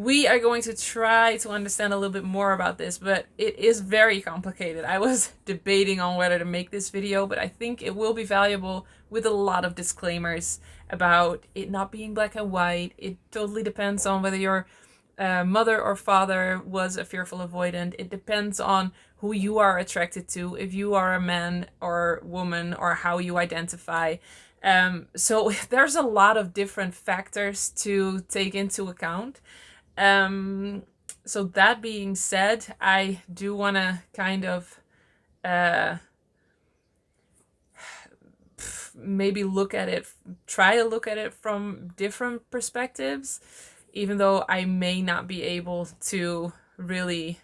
We are going to try to understand a little bit more about this, but it is very complicated. I was debating on whether to make this video, but I think it will be valuable with a lot of disclaimers about it not being black and white. It totally depends on whether your mother or father was a fearful avoidant. It depends on who you are attracted to, if you are a man or woman, or how you identify. So there's a lot of different factors to take into account. So that being said, I do want to kind of maybe try to look at it from different perspectives, even though I may not be able to really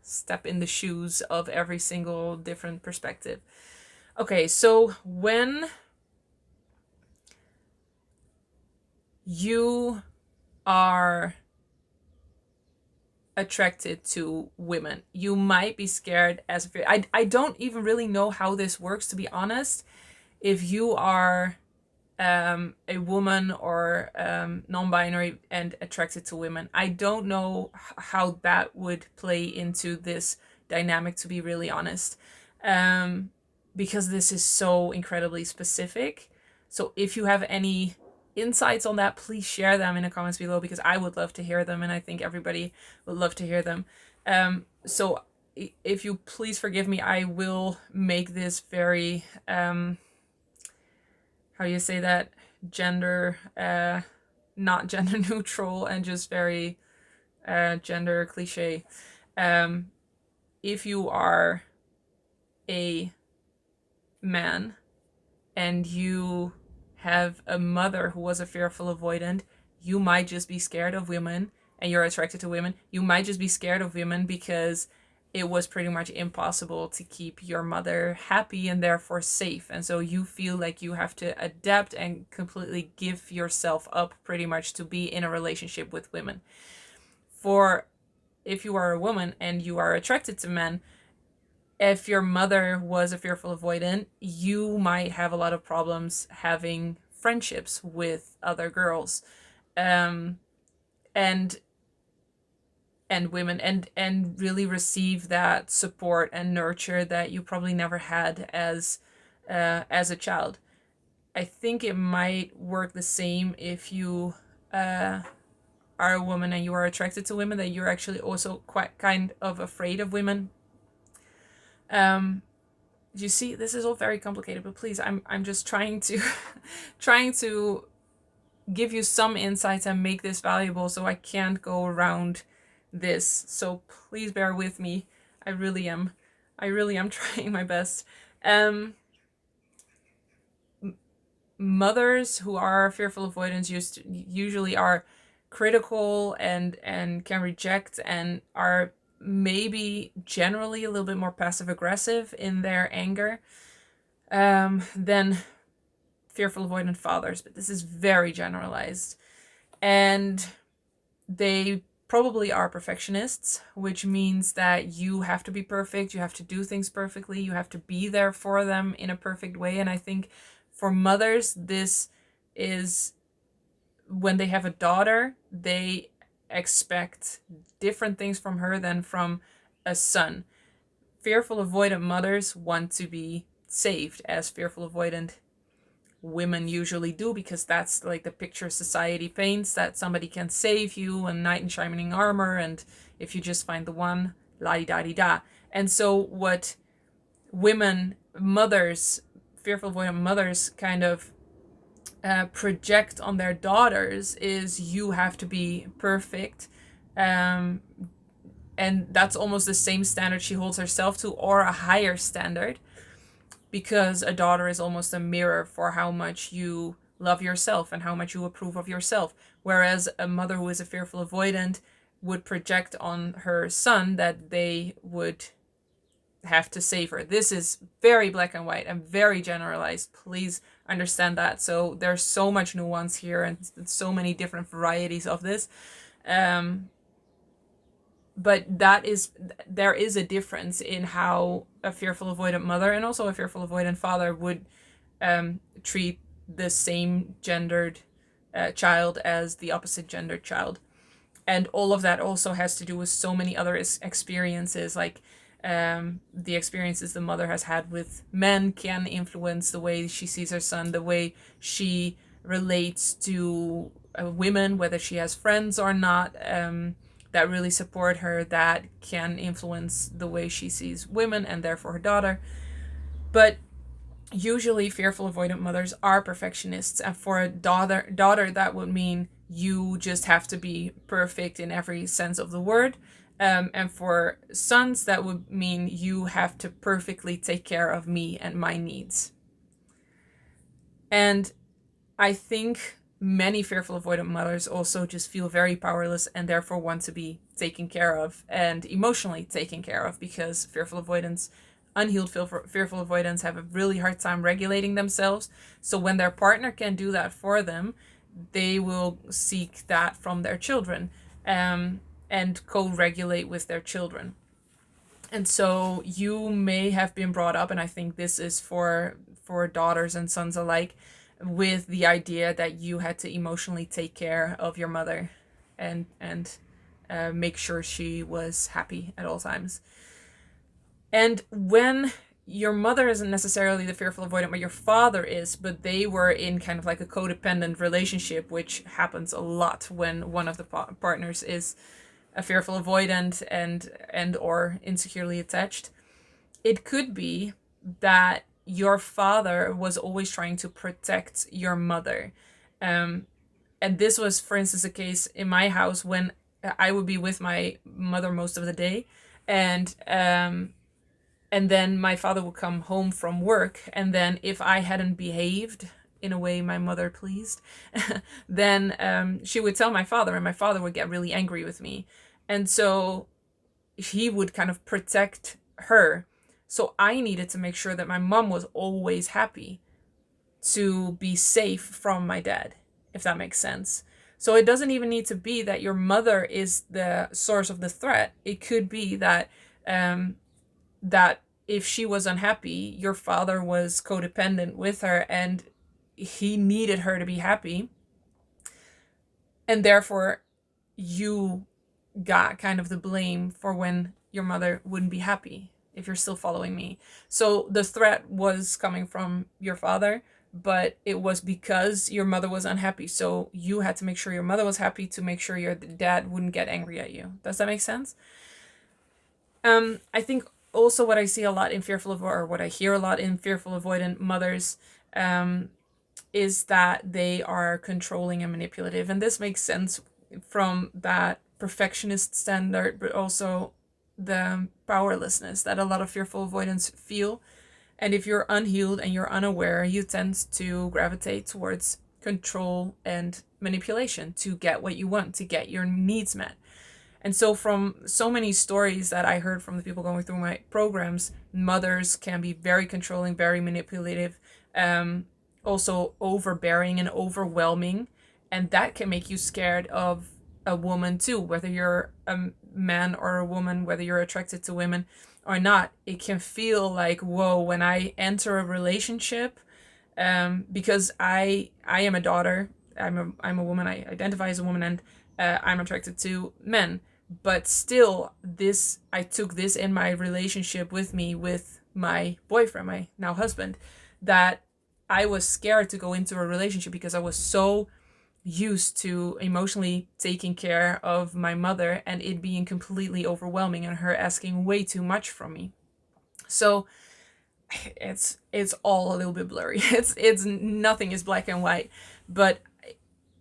step in the shoes of every single different perspective. Okay, so when you are attracted to women, you might be scared as I don't even really know how this works, to be honest. If you are a woman or non-binary and attracted to women, I don't know how that would play into this dynamic, to be really honest, because this is so incredibly specific. So if you have any insights on that, please share them in the comments below, because I would love to hear them, and I think everybody would love to hear them. So if you please forgive me, I will make this very how do you say that, gender not gender neutral, and just very gender cliche. If you are a man and you have a mother who was a fearful avoidant, you might just be scared of women, and you're attracted to women. You might just be scared of women because it was pretty much impossible to keep your mother happy and therefore safe. And so you feel like you have to adapt and completely give yourself up pretty much to be in a relationship with women. For if you are a woman and you are attracted to men, if your mother was a fearful avoidant, you might have a lot of problems having friendships with other girls, and women, and really receive that support and nurture that you probably never had as a child. I think it might work the same if you are a woman and you are attracted to women, that you're actually also quite kind of afraid of women. You see, this is all very complicated, but please, I'm just trying to trying to give you some insights and make this valuable, so I can't go around this. So please bear with me. I really am trying my best. Mothers who are fearful avoidants usually are critical and can reject, and are maybe generally a little bit more passive aggressive in their anger than fearful avoidant fathers, but this is very generalized. And they probably are perfectionists, which means that you have to be perfect, you have to do things perfectly, you have to be there for them in a perfect way. And I think for mothers, this is when they have a daughter, they expect different things from her than from a son. Fearful avoidant mothers want to be saved, as fearful avoidant women usually do, because that's like the picture society paints, that somebody can save you, a knight in shining armor, and if you just find the one, la-di-da-di-da. And so what fearful avoidant mothers kind of project on their daughters is, you have to be perfect, and that's almost the same standard she holds herself to, or a higher standard, because a daughter is almost a mirror for how much you love yourself and how much you approve of yourself, whereas a mother who is a fearful avoidant would project on her son that they would have to save her. This is very black and white and very generalized. Please understand that. So there's so much nuance here, and so many different varieties of this. But there is a difference in how a fearful avoidant mother and also a fearful avoidant father would treat the same gendered child as the opposite gender child. And all of that also has to do with so many other experiences, like the experiences the mother has had with men can influence the way she sees her son, the way she relates to women, whether she has friends or not, that really support her, that can influence the way she sees women and therefore her daughter. But usually fearful avoidant mothers are perfectionists, and for a daughter that would mean you just have to be perfect in every sense of the word, and for sons that would mean you have to perfectly take care of me and my needs. And I think many fearful avoidant mothers also just feel very powerless and therefore want to be taken care of and emotionally taken care of, because unhealed fearful avoidants have a really hard time regulating themselves. So when their partner can do that for them, they will seek that from their children, and co-regulate with their children. And so you may have been brought up, and I think this is for daughters and sons alike, with the idea that you had to emotionally take care of your mother and make sure she was happy at all times. And when your mother isn't necessarily the fearful avoidant, but your father is, but they were in kind of like a codependent relationship, which happens a lot when one of the partners is a fearful avoidant and or insecurely attached. It could be that your father was always trying to protect your mother. And this was, for instance, a case in my house when I would be with my mother most of the day, and then my father would come home from work, and then if I hadn't behaved in a way my mother pleased, then she would tell my father, and my father would get really angry with me. And so he would kind of protect her. So I needed to make sure that my mom was always happy to be safe from my dad, if that makes sense. So it doesn't even need to be that your mother is the source of the threat. It could be that that if she was unhappy, your father was codependent with her and he needed her to be happy. And therefore, you got kind of the blame for when your mother wouldn't be happy, if you're still following me. So the threat was coming from your father, but it was because your mother was unhappy. So you had to make sure your mother was happy to make sure your dad wouldn't get angry at you. Does that make sense? I think also what I see a lot in or what I hear a lot in fearful avoidant mothers, is that they are controlling and manipulative. And this makes sense from that perfectionist standard, but also the powerlessness that a lot of fearful avoidants feel. And if you're unhealed and you're unaware, you tend to gravitate towards control and manipulation to get what you want, to get your needs met. And so from so many stories that I heard from the people going through my programs, mothers can be very controlling, very manipulative, also overbearing and overwhelming. And that can make you scared of a woman too, whether you're a man or a woman, whether you're attracted to women or not. It can feel like, whoa, when I enter a relationship, because I am a daughter, I'm a woman, I identify as a woman, and I'm attracted to men. But still, I took this in my relationship with me, with my boyfriend, my now husband, that I was scared to go into a relationship because I was so used to emotionally taking care of my mother and it being completely overwhelming and her asking way too much from me. So it's all a little bit blurry. It's nothing is black and white. But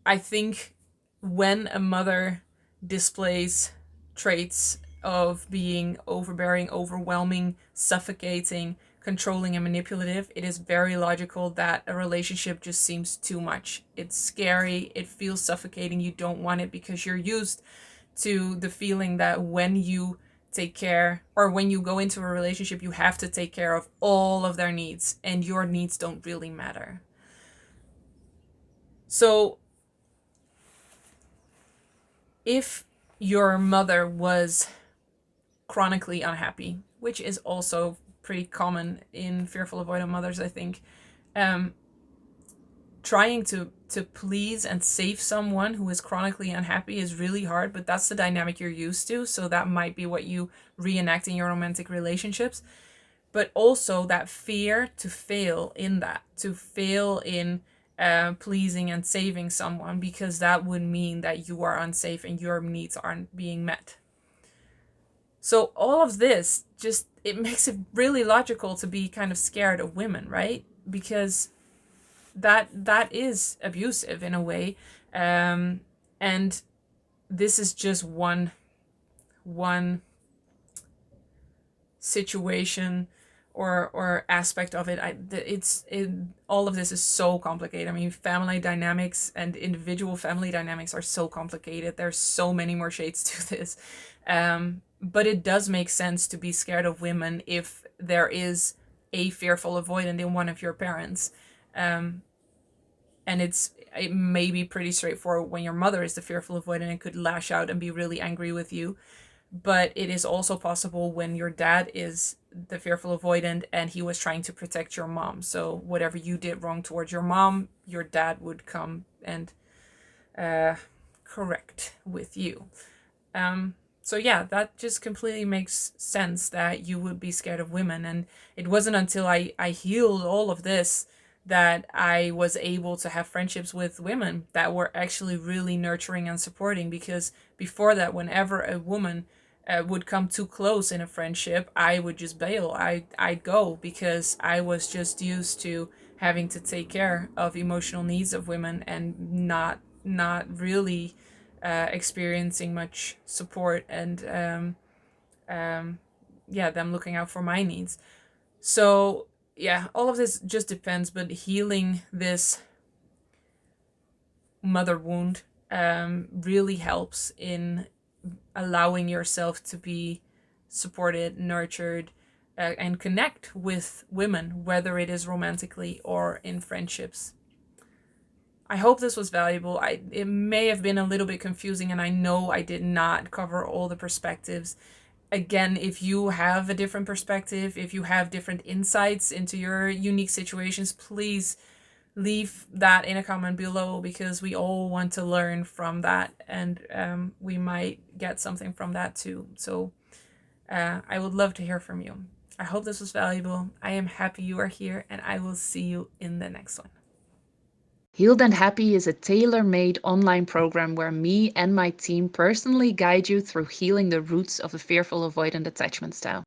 I think when a mother displays traits of being overbearing, overwhelming, suffocating, controlling, and manipulative, it is very logical that a relationship just seems too much. It's scary, it feels suffocating, you don't want it because you're used to the feeling that when you take care, or when you go into a relationship, you have to take care of all of their needs, and your needs don't really matter. So if your mother was chronically unhappy, which is also pretty common in fearful avoidant mothers, I think, trying to to please and save someone who is chronically unhappy is really hard, but that's the dynamic you're used to. So that might be what you reenact in your romantic relationships. But also that fear to fail in that, to fail in pleasing and saving someone, because that would mean that you are unsafe and your needs aren't being met. So all of this just, it makes it really logical to be kind of scared of women, right? Because that is abusive in a way, and this is just one situation or aspect of it. All of this is so complicated. I mean, family dynamics and individual family dynamics are so complicated. There's so many more shades to this, but it does make sense to be scared of women if there is a fearful avoidant in one of your parents. And it may be pretty straightforward when your mother is the fearful avoidant and could lash out and be really angry with you. But it is also possible when your dad is the fearful avoidant and he was trying to protect your mom. So whatever you did wrong towards your mom, your dad would come and correct with you. So yeah, that just completely makes sense that you would be scared of women. And it wasn't until I healed all of this that I was able to have friendships with women that were actually really nurturing and supporting. Because before that, whenever a woman would come too close in a friendship, I would just bail. I'd go, because I was just used to having to take care of emotional needs of women and not really experiencing much support and them looking out for my needs. So yeah, all of this just depends, but healing this mother wound really helps in allowing yourself to be supported, nurtured, and connect with women, whether it is romantically or in friendships. I hope this was valuable. It may have been a little bit confusing, and I know I did not cover all the perspectives. Again, if you have a different perspective, if you have different insights into your unique situations, please leave that in a comment below, because we all want to learn from that, and we might get something from that too. So I would love to hear from you. I hope this was valuable. I am happy you are here, and I will see you in the next one. Healed and Happy is a tailor-made online program where me and my team personally guide you through healing the roots of a fearful avoidant attachment style.